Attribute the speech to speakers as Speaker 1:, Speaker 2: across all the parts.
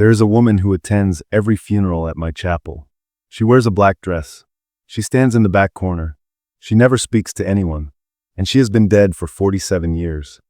Speaker 1: There is a woman who attends every funeral at my chapel. She wears a black dress. She stands in the back corner. She never speaks to anyone, and she has been dead for 47 years.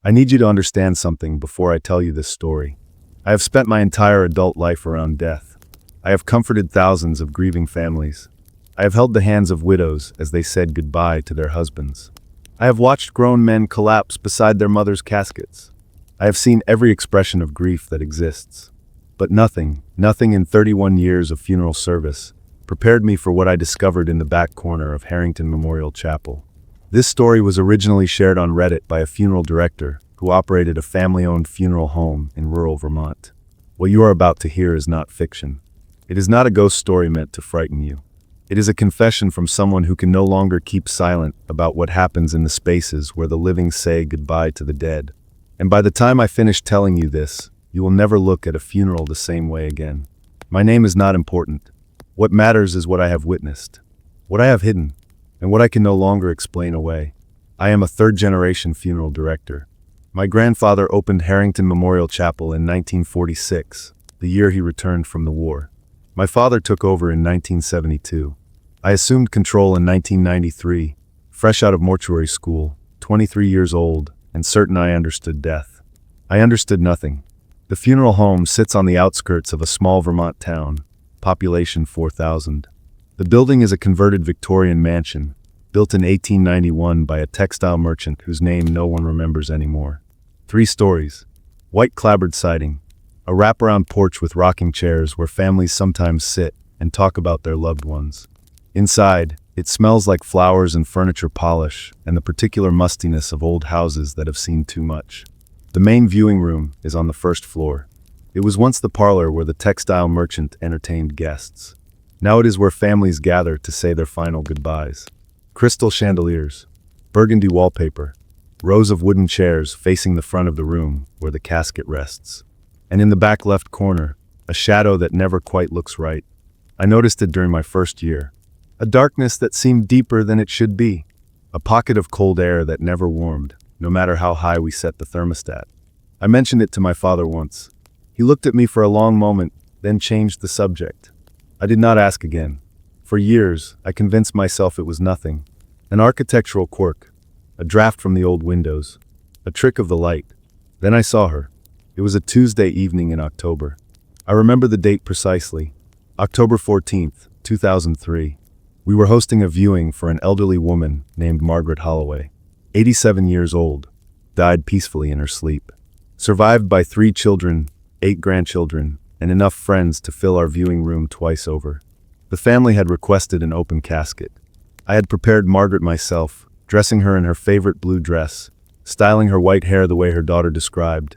Speaker 1: I need you to understand something before I tell you this story. I have spent my entire adult life around death. I have comforted thousands of grieving families. I have held the hands of widows as they said goodbye to their husbands. I have watched grown men collapse beside their mothers' caskets. I have seen every expression of grief that exists. But nothing in 31 years of funeral service prepared me for what I discovered in the back corner of Harrington Memorial Chapel. This story was originally shared on Reddit by a funeral director who operated a family-owned funeral home in rural Vermont. What you are about to hear is not fiction. It is not a ghost story meant to frighten you. It is a confession from someone who can no longer keep silent about what happens in the spaces where the living say goodbye to the dead. And by the time I finish telling you this, you will never look at a funeral the same way again. My name is not important. What matters is what I have witnessed, what I have hidden, and what I can no longer explain away. I am a third-generation funeral director. My grandfather opened Harrington Memorial Chapel in 1946, the year he returned from the war. My father took over in 1972. I assumed control in 1993, fresh out of mortuary school, 23 years old, and certain I understood death. I understood nothing. The funeral home sits on the outskirts of a small Vermont town, population 4,000. The building is a converted Victorian mansion, built in 1891 by a textile merchant whose name no one remembers anymore. 3 stories, white clapboard siding, a wraparound porch with rocking chairs where families sometimes sit and talk about their loved ones. Inside, it smells like flowers and furniture polish and the particular mustiness of old houses that have seen too much. The main viewing room is on the first floor. It was once the parlor where the textile merchant entertained guests. Now it is where families gather to say their final goodbyes. Crystal chandeliers, burgundy wallpaper, rows of wooden chairs facing the front of the room where the casket rests. And in the back left corner, a shadow that never quite looks right. I noticed it during my first year. A darkness that seemed deeper than it should be. A pocket of cold air that never warmed, no matter how high we set the thermostat. I mentioned it to my father once. He looked at me for a long moment, then changed the subject. I did not ask again. For years, I convinced myself it was nothing. An architectural quirk, a draft from the old windows, a trick of the light. Then I saw her. It was a Tuesday evening in October. I remember the date precisely. October 14th, 2003. We were hosting a viewing for an elderly woman named Margaret Holloway. 87 years old, died peacefully in her sleep. Survived by 3 children, 8 grandchildren, and enough friends to fill our viewing room twice over. The family had requested an open casket. I had prepared Margaret myself, dressing her in her favorite blue dress, styling her white hair the way her daughter described,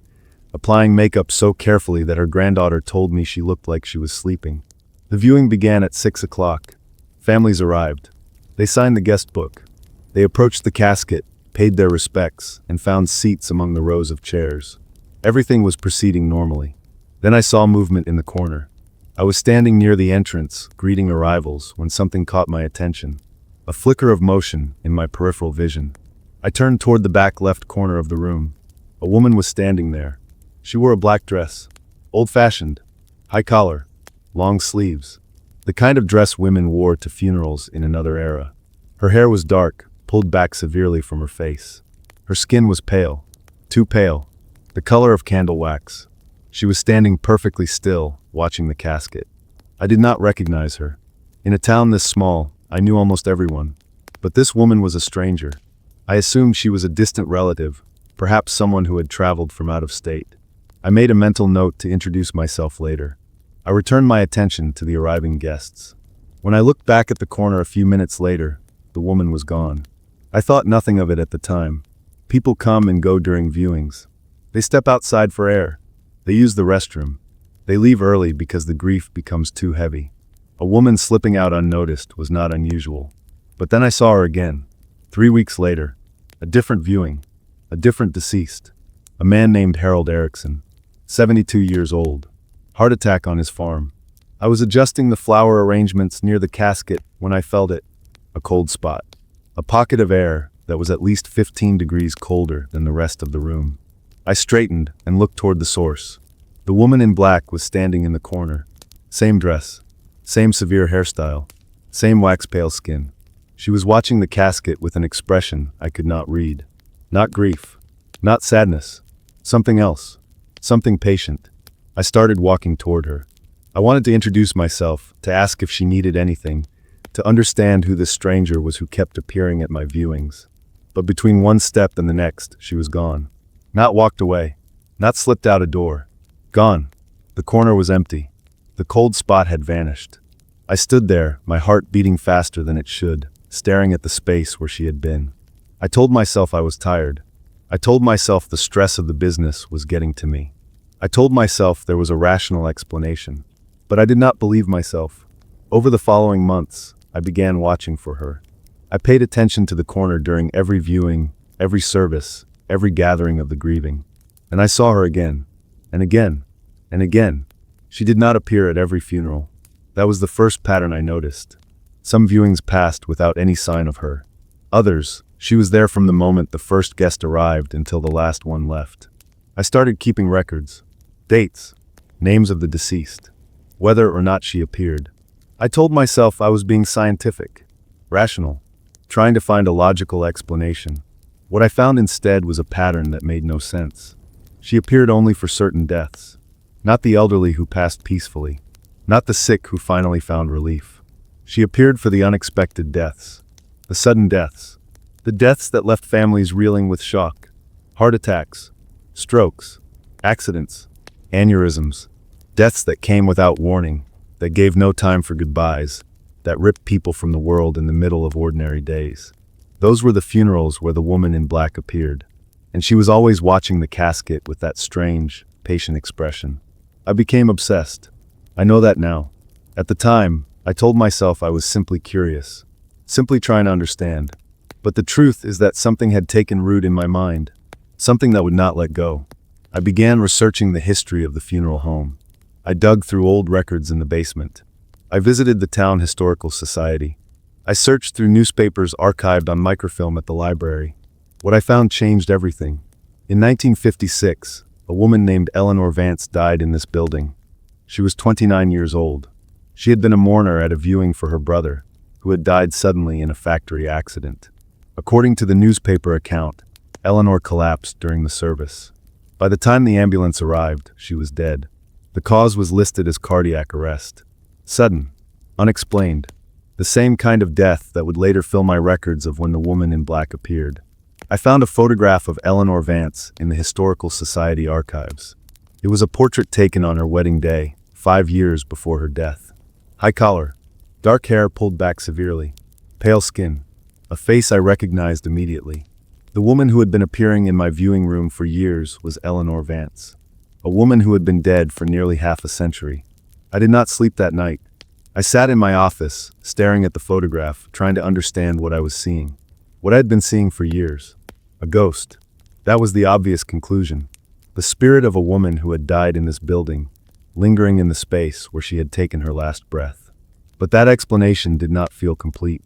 Speaker 1: applying makeup so carefully that her granddaughter told me she looked like she was sleeping. The viewing began at 6 o'clock. Families arrived. They signed the guest book. They approached the casket, paid their respects, and found seats among the rows of chairs. Everything was proceeding normally. Then I saw movement in the corner. I was standing near the entrance, greeting arrivals, when something caught my attention. A flicker of motion in my peripheral vision. I turned toward the back left corner of the room. A woman was standing there. She wore a black dress, old-fashioned, high collar, long sleeves, the kind of dress women wore to funerals in another era. Her hair was dark, pulled back severely from her face. Her skin was pale, too pale, the color of candle wax. She was standing perfectly still, watching the casket. I did not recognize her. In a town this small, I knew almost everyone. But this woman was a stranger. I assumed she was a distant relative, perhaps someone who had traveled from out of state. I made a mental note to introduce myself later. I returned my attention to the arriving guests. When I looked back at the corner a few minutes later, the woman was gone. I thought nothing of it at the time. People come and go during viewings. They step outside for air. They use the restroom. They leave early because the grief becomes too heavy. A woman slipping out unnoticed was not unusual. But then I saw her again. 3 weeks later. A different viewing. A different deceased. A man named Harold Erickson. 72 years old. Heart attack on his farm. I was adjusting the flower arrangements near the casket when I felt it. A cold spot. A pocket of air that was at least 15 degrees colder than the rest of the room. I straightened and looked toward the source. The woman in black was standing in the corner. Same dress, same severe hairstyle, same wax-pale skin. She was watching the casket with an expression I could not read. Not grief, not sadness, something else, something patient. I started walking toward her. I wanted to introduce myself, to ask if she needed anything, to understand who this stranger was who kept appearing at my viewings. But between one step and the next, she was gone. Not walked away, not slipped out a door. Gone. The corner was empty. The cold spot had vanished. I stood there, my heart beating faster than it should, staring at the space where she had been. I told myself I was tired. I told myself the stress of the business was getting to me. I told myself there was a rational explanation. But I did not believe myself. Over the following months, I began watching for her. I paid attention to the corner during every viewing, every service, every gathering of the grieving. And I saw her again, and again, and again. She did not appear at every funeral. That was the first pattern I noticed. Some viewings passed without any sign of her. Others, she was there from the moment the first guest arrived until the last one left. I started keeping records, dates, names of the deceased, whether or not she appeared. I told myself I was being scientific, rational, trying to find a logical explanation. What I found instead was a pattern that made no sense. She appeared only for certain deaths. Not the elderly who passed peacefully. Not the sick who finally found relief. She appeared for the unexpected deaths. The sudden deaths. The deaths that left families reeling with shock. Heart attacks, strokes, accidents, aneurysms. Deaths that came without warning, that gave no time for goodbyes, that ripped people from the world in the middle of ordinary days. Those were the funerals where the woman in black appeared. And she was always watching the casket with that strange, patient expression. I became obsessed. I know that now. At the time, I told myself I was simply curious, simply trying to understand. But the truth is that something had taken root in my mind, something that would not let go. I began researching the history of the funeral home. I dug through old records in the basement. I visited the town historical society. I searched through newspapers archived on microfilm at the library. What I found changed everything. In 1956, a woman named Eleanor Vance died in this building. She was 29 years old. She had been a mourner at a viewing for her brother, who had died suddenly in a factory accident. According to the newspaper account, Eleanor collapsed during the service. By the time the ambulance arrived, she was dead. The cause was listed as cardiac arrest. Sudden, unexplained, the same kind of death that would later fill my records of when the woman in black appeared. I found a photograph of Eleanor Vance in the Historical Society archives. It was a portrait taken on her wedding day, 5 years before her death. High collar, dark hair pulled back severely, pale skin, a face I recognized immediately. The woman who had been appearing in my viewing room for years was Eleanor Vance, a woman who had been dead for nearly half a century. I did not sleep that night. I sat in my office, staring at the photograph, trying to understand what I was seeing. What I had been seeing for years. A ghost. That was the obvious conclusion. The spirit of a woman who had died in this building, lingering in the space where she had taken her last breath. But that explanation did not feel complete.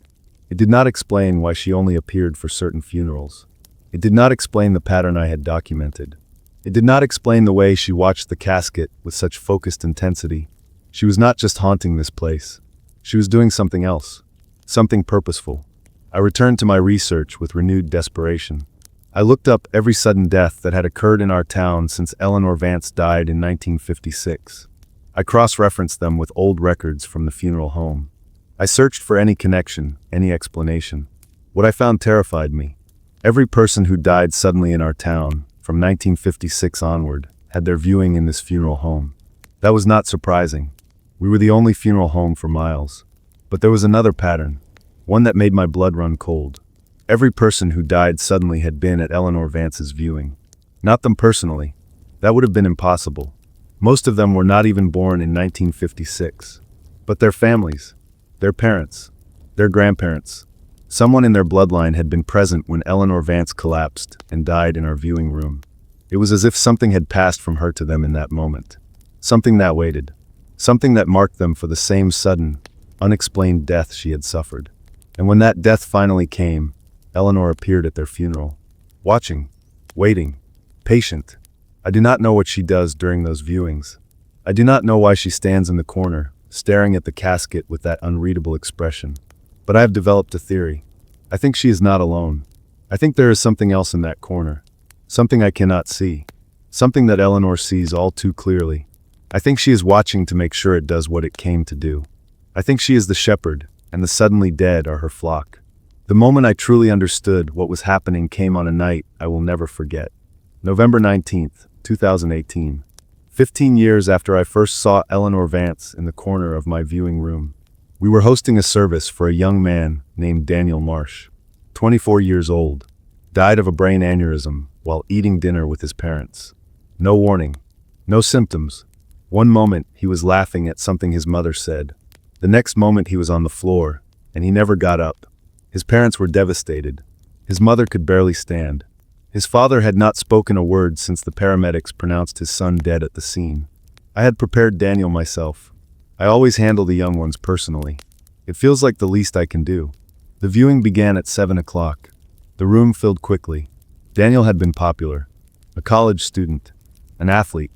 Speaker 1: It did not explain why she only appeared for certain funerals. It did not explain the pattern I had documented. It did not explain the way she watched the casket with such focused intensity. She was not just haunting this place. She was doing something else. Something purposeful. I returned to my research with renewed desperation. I looked up every sudden death that had occurred in our town since Eleanor Vance died in 1956. I cross-referenced them with old records from the funeral home. I searched for any connection, any explanation. What I found terrified me. Every person who died suddenly in our town, from 1956 onward, had their viewing in this funeral home. That was not surprising. We were the only funeral home for miles. But there was another pattern, one that made my blood run cold. Every person who died suddenly had been at Eleanor Vance's viewing. Not them personally. That would have been impossible. Most of them were not even born in 1956. But their families, their parents, their grandparents. Someone in their bloodline had been present when Eleanor Vance collapsed and died in our viewing room. It was as if something had passed from her to them in that moment. Something that waited. Something that marked them for the same sudden, unexplained death she had suffered. And when that death finally came, Eleanor appeared at their funeral. Watching, waiting, patient. I do not know what she does during those viewings. I do not know why she stands in the corner, staring at the casket with that unreadable expression. But I have developed a theory. I think she is not alone. I think there is something else in that corner. Something I cannot see. Something that Eleanor sees all too clearly. I think she is watching to make sure it does what it came to do. I think she is the shepherd, and the suddenly dead are her flock. The moment I truly understood what was happening came on a night I will never forget. November 19th, 2018. 15 years after I first saw Eleanor Vance in the corner of my viewing room. We were hosting a service for a young man named Daniel Marsh, 24 years old, died of a brain aneurysm while eating dinner with his parents. No warning, no symptoms. One moment he was laughing at something his mother said. The next moment he was on the floor, and he never got up. His parents were devastated. His mother could barely stand. His father had not spoken a word since the paramedics pronounced his son dead at the scene. I had prepared Daniel myself. I always handle the young ones personally. It feels like the least I can do. The viewing began at 7 o'clock. The room filled quickly. Daniel had been popular. A college student. An athlete.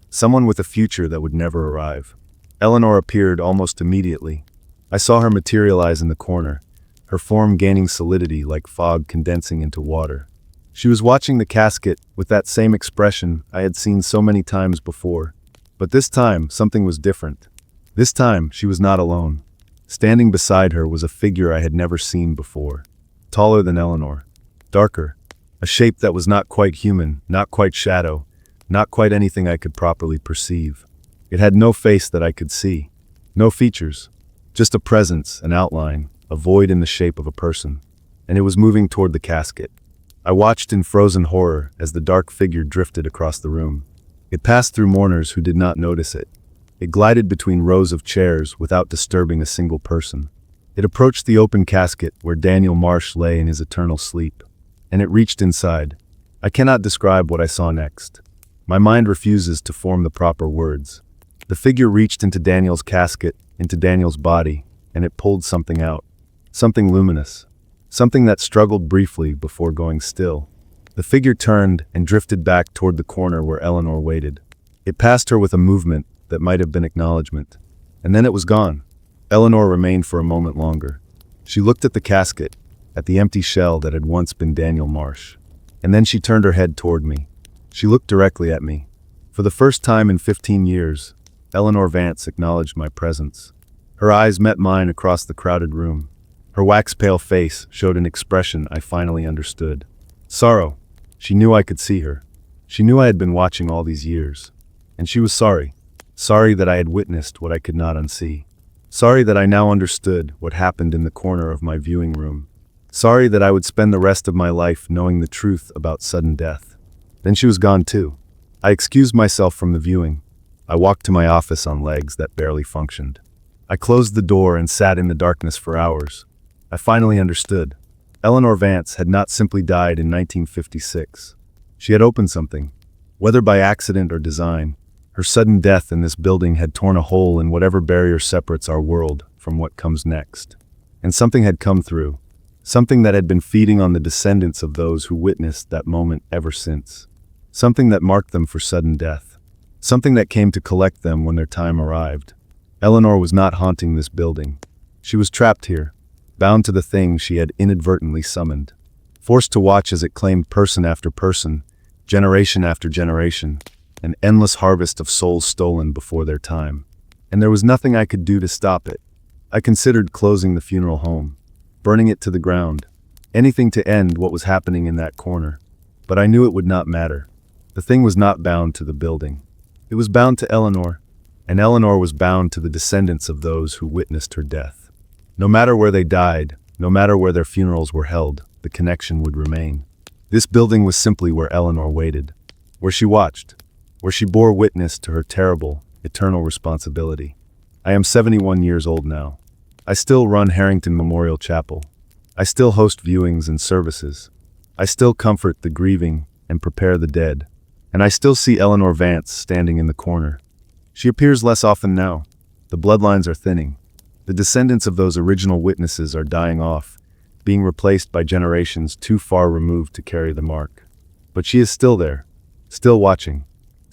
Speaker 1: Someone with a future that would never arrive. Eleanor appeared almost immediately. I saw her materialize in the corner, her form gaining solidity like fog condensing into water. She was watching the casket with that same expression I had seen so many times before. But this time, something was different. This time, she was not alone. Standing beside her was a figure I had never seen before. Taller than Eleanor. Darker. A shape that was not quite human, not quite shadow, not quite anything I could properly perceive. It had no face that I could see. No features. Just a presence, an outline, a void in the shape of a person. And it was moving toward the casket. I watched in frozen horror as the dark figure drifted across the room. It passed through mourners who did not notice it. It glided between rows of chairs without disturbing a single person. It approached the open casket where Daniel Marsh lay in his eternal sleep. And it reached inside. I cannot describe what I saw next. My mind refuses to form the proper words. The figure reached into Daniel's casket, into Daniel's body, and it pulled something out. Something luminous. Something that struggled briefly before going still. The figure turned and drifted back toward the corner where Eleanor waited. It passed her with a movement that might have been acknowledgement. And then it was gone. Eleanor remained for a moment longer. She looked at the casket, at the empty shell that had once been Daniel Marsh. And then she turned her head toward me. She looked directly at me. For the first time in 15 years, Eleanor Vance acknowledged my presence. Her eyes met mine across the crowded room. Her wax-pale face showed an expression I finally understood. Sorrow. She knew I could see her. She knew I had been watching all these years. And she was sorry. Sorry that I had witnessed what I could not unsee. Sorry that I now understood what happened in the corner of my viewing room. Sorry that I would spend the rest of my life knowing the truth about sudden death. Then she was gone too. I excused myself from the viewing. I walked to my office on legs that barely functioned. I closed the door and sat in the darkness for hours. I finally understood. Eleanor Vance had not simply died in 1956. She had opened something. Whether by accident or design, her sudden death in this building had torn a hole in whatever barrier separates our world from what comes next. And something had come through. Something that had been feeding on the descendants of those who witnessed that moment ever since. Something that marked them for sudden death. Something that came to collect them when their time arrived. Eleanor was not haunting this building. She was trapped here, bound to the thing she had inadvertently summoned. Forced to watch as it claimed person after person, generation after generation, an endless harvest of souls stolen before their time. And there was nothing I could do to stop it. I considered closing the funeral home, burning it to the ground, anything to end what was happening in that corner. But I knew it would not matter. The thing was not bound to the building. It was bound to Eleanor, and Eleanor was bound to the descendants of those who witnessed her death. No matter where they died, no matter where their funerals were held, the connection would remain. This building was simply where Eleanor waited, where she watched, where she bore witness to her terrible, eternal responsibility. I am 71 years old now. I still run Harrington Memorial Chapel. I still host viewings and services. I still comfort the grieving and prepare the dead. And I still see Eleanor Vance standing in the corner. She appears less often now. The bloodlines are thinning. The descendants of those original witnesses are dying off, being replaced by generations too far removed to carry the mark. But she is still there, still watching,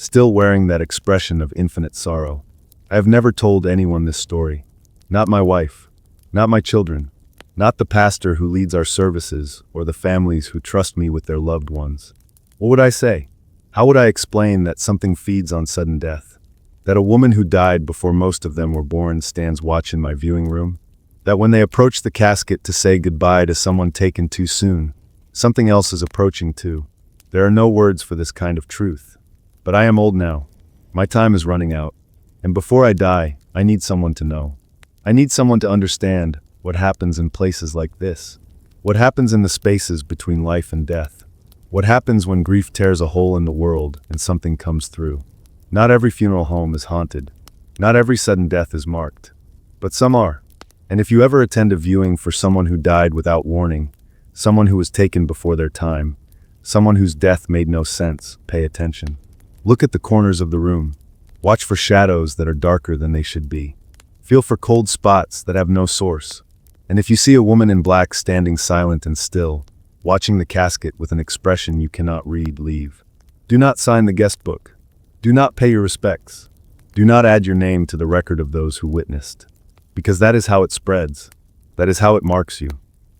Speaker 1: still wearing that expression of infinite sorrow. I have never told anyone this story. Not my wife. Not my children. Not the pastor who leads our services, or the families who trust me with their loved ones. What would I say? How would I explain that something feeds on sudden death? That a woman who died before most of them were born stands watch in my viewing room? That when they approach the casket to say goodbye to someone taken too soon, something else is approaching too? There are no words for this kind of truth. But I am old now. My time is running out. And before I die, I need someone to know. I need someone to understand what happens in places like this. What happens in the spaces between life and death. What happens when grief tears a hole in the world and something comes through. Not every funeral home is haunted. Not every sudden death is marked. But some are. And if you ever attend a viewing for someone who died without warning, someone who was taken before their time, someone whose death made no sense, pay attention. Look at the corners of the room. Watch for shadows that are darker than they should be. Feel for cold spots that have no source. And if you see a woman in black standing silent and still, watching the casket with an expression you cannot read, leave. Do not sign the guest book. Do not pay your respects. Do not add your name to the record of those who witnessed. Because that is how it spreads. That is how it marks you.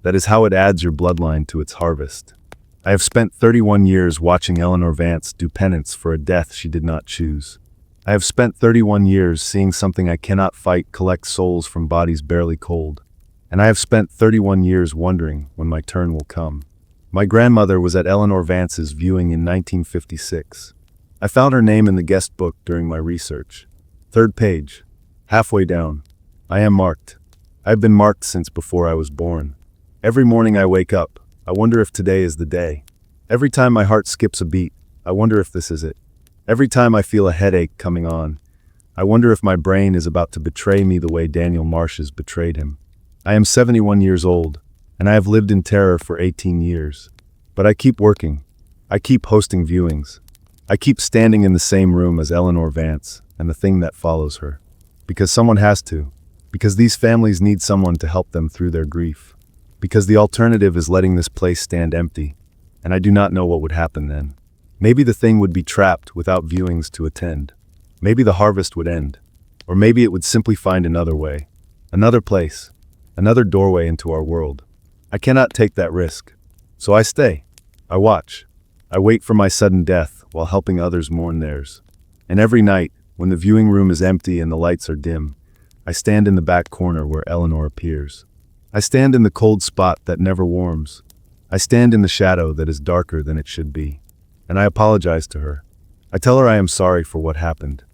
Speaker 1: That is how it adds your bloodline to its harvest. I have spent 31 years watching Eleanor Vance do penance for a death she did not choose. I have spent 31 years seeing something I cannot fight collect souls from bodies barely cold. And I have spent 31 years wondering when my turn will come. My grandmother was at Eleanor Vance's viewing in 1956. I found her name in the guest book during my research. 3rd page. Halfway down. I am marked. I have been marked since before I was born. Every morning I wake up, I wonder if today is the day. Every time my heart skips a beat, I wonder if this is it. Every time I feel a headache coming on, I wonder if my brain is about to betray me the way Daniel Marsh's betrayed him. I am 71 years old, and I have lived in terror for 18 years. But I keep working. I keep hosting viewings. I keep standing in the same room as Eleanor Vance and the thing that follows her. Because someone has to. Because these families need someone to help them through their grief. Because the alternative is letting this place stand empty, and I do not know what would happen then. Maybe the thing would be trapped without viewings to attend. Maybe the harvest would end. Or maybe it would simply find another way. Another place. Another doorway into our world. I cannot take that risk. So I stay. I watch. I wait for my sudden death while helping others mourn theirs. And every night, when the viewing room is empty and the lights are dim, I stand in the back corner where Eleanor appears. I stand in the cold spot that never warms. I stand in the shadow that is darker than it should be. And I apologize to her. I tell her I am sorry for what happened.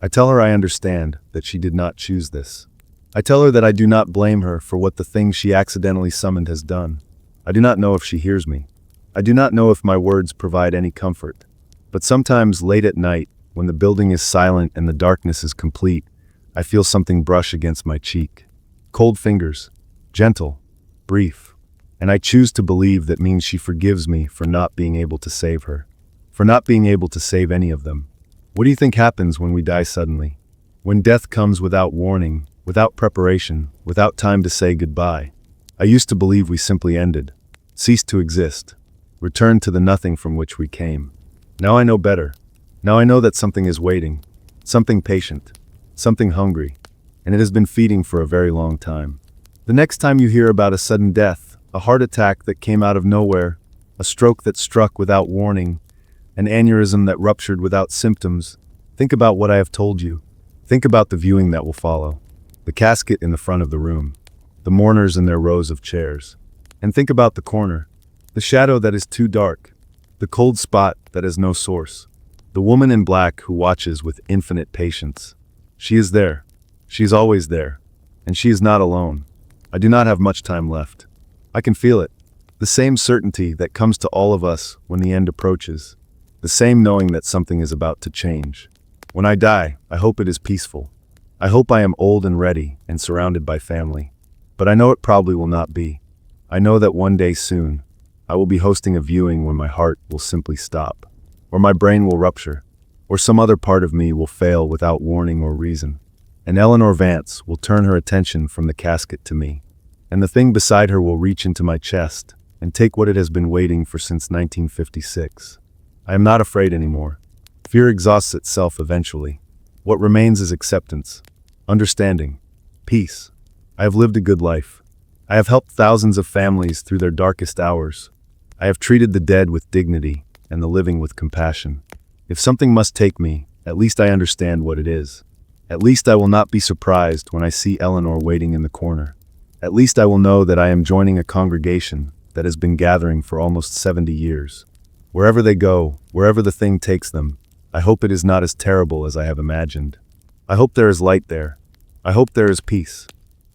Speaker 1: I tell her I understand that she did not choose this. I tell her that I do not blame her for what the thing she accidentally summoned has done. I do not know if she hears me. I do not know if my words provide any comfort. But sometimes late at night, when the building is silent and the darkness is complete, I feel something brush against my cheek. Cold fingers. Gentle. Brief. And I choose to believe that means she forgives me for not being able to save her. For not being able to save any of them. What do you think happens when we die suddenly? When death comes without warning, without preparation, without time to say goodbye. I used to believe we simply ended, ceased to exist, returned to the nothing from which we came. Now I know better. Now I know that something is waiting, something patient, something hungry, and it has been feeding for a very long time. The next time you hear about a sudden death, a heart attack that came out of nowhere, a stroke that struck without warning, an aneurysm that ruptured without symptoms, think about what I have told you. Think about the viewing that will follow. The casket in the front of the room, the mourners in their rows of chairs. And think about the corner, the shadow that is too dark, the cold spot that has no source, the woman in black who watches with infinite patience. She is there. She is always there. And she is not alone. I do not have much time left. I can feel it. The same certainty that comes to all of us when the end approaches. The same knowing that something is about to change. When I die, I hope it is peaceful. I hope I am old and ready and surrounded by family. But I know it probably will not be. I know that one day soon, I will be hosting a viewing when my heart will simply stop, or my brain will rupture, or some other part of me will fail without warning or reason. And Eleanor Vance will turn her attention from the casket to me, and the thing beside her will reach into my chest and take what it has been waiting for since 1956. I am not afraid anymore. Fear exhausts itself eventually. What remains is acceptance, understanding, peace. I have lived a good life. I have helped thousands of families through their darkest hours. I have treated the dead with dignity and the living with compassion. If something must take me, at least I understand what it is. At least I will not be surprised when I see Eleanor waiting in the corner. At least I will know that I am joining a congregation that has been gathering for almost 70 years. Wherever they go, wherever the thing takes them, I hope it is not as terrible as I have imagined. I hope there is light there. I hope there is peace.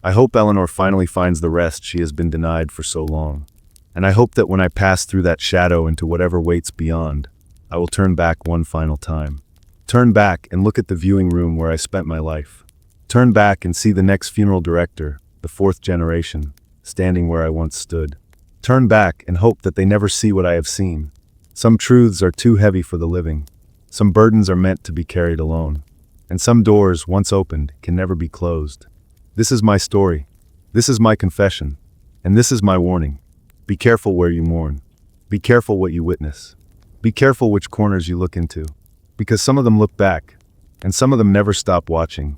Speaker 1: I hope Eleanor finally finds the rest she has been denied for so long. And I hope that when I pass through that shadow into whatever waits beyond, I will turn back one final time. Turn back and look at the viewing room where I spent my life. Turn back and see the next funeral director, the fourth generation, standing where I once stood. Turn back and hope that they never see what I have seen. Some truths are too heavy for the living. Some burdens are meant to be carried alone. And some doors, once opened, can never be closed. This is my story. This is my confession. And this is my warning. Be careful where you mourn. Be careful what you witness. Be careful which corners you look into. Because some of them look back, and some of them never stop watching.